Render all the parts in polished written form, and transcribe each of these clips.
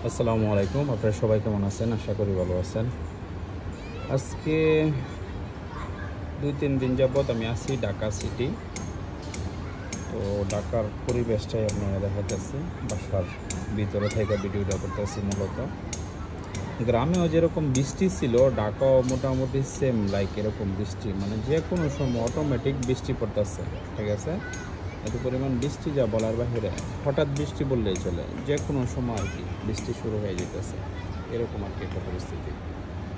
আসসালামু আলাইকুম। আপনারা সবাই কেমন আছেন? আশা করি ভালো আছেন। আজকে 2-3 দিন যাবৎ আমি আছি ঢাকা সিটি। তো ঢাকার পরিবেশটাই আপনারা দেখাতেছি। বাসার ভিতরে থেকে ভিডিওটা করতেছি। মূলত গ্রামেও যেরকম বৃষ্টি ছিল, ঢাকাও মোটামুটি সেম লাইক এরকম বৃষ্টি, মানে যে কোনো সময় অটোমেটিক বৃষ্টি পড়তেছে। ঠিক আছে, এত পরিমাণ বৃষ্টি যা বলার বাহিরে। হঠাৎ বৃষ্টি বললেই চলে, যে কোনো সময় আর কি বৃষ্টি শুরু হয়ে যেতেছে, এরকম আর কি একটা পরিস্থিতি।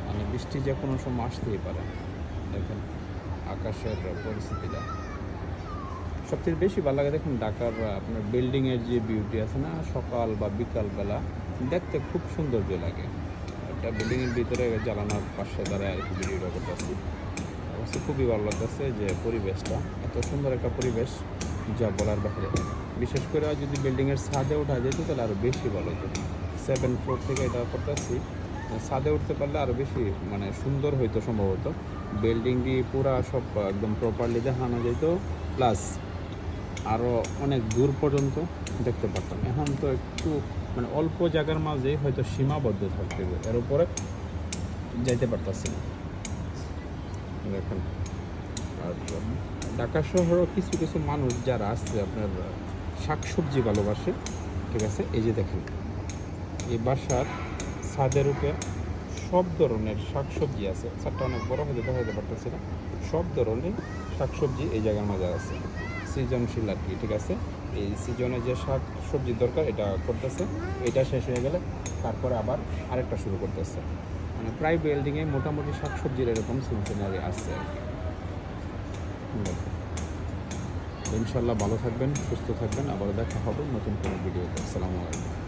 মানে বৃষ্টি যে কোনো সময় আসতেই পারে। দেখেন আকাশের পরিস্থিতিটা সবচেয়ে বেশি ভালো লাগে। দেখুন ঢাকার আপনার বিল্ডিংয়ের যে বিউটি আছে না, সকাল বা বিকালবেলা দেখতে খুব সৌন্দর্য লাগে। একটা বিল্ডিংয়ের ভিতরে জ্বালানোর পাশে দাঁড়ায় আর কি ভিডিওটা করতেছি। অবশ্যই খুবই ভালো লাগতেছে যে পরিবেশটা, এত সুন্দর একটা পরিবেশ যা বলার বাহিরে। বিশেষ করে যদি বিল্ডিংয়ের ছাদে ওঠা যেত তাহলে আরও বেশি ভালো হতো। 7 ফ্লোর থেকে এটা করতেছি, ছাদে উঠতে পারলে আরও বেশি মানে সুন্দর হইতো সম্ভবত। বিল্ডিংটি পুরা সব একদম প্রপারলি দেখানো যেত, প্লাস আরও অনেক দূর পর্যন্ত দেখতে পারতাম। এখন তো একটু মানে অল্প জায়গার মাঝে হয়তো সীমাবদ্ধ থাকতে, এর উপরে যাইতে পারতাছি না। দেখেন, আর ঢাকা শহরেও কিছু কিছু মানুষ যারা আছে আপনার শাকসবজি ভালোবাসে। ঠিক আছে, এই যে দেখেন এই বাসার ছাদের উপরে সব ধরনের শাকসবজি আছে। ছাদটা অনেক বড় হয়তো দেখাতে পারতেছি না, সব ধরনের শাকসবজি এই জায়গার মাঝে আছে, সৃজনশীল আর কি। ঠিক আছে, এই সিজনে যে শাক সবজির দরকার এটা করতেছে, এটা শেষ হয়ে গেলে তারপরে আবার আরেকটা শুরু করতেছে। মানে প্রায় বিল্ডিংয়ে মোটামুটি শাকসবজির এরকম সিজনারি আছে আর কি। ইনশাল্লাহ ভালো থাকবেন, সুস্থ থাকবেন, আবার দেখা হবে নতুন কোনো ভিডিওতে। আসসালামু আলাইকুম।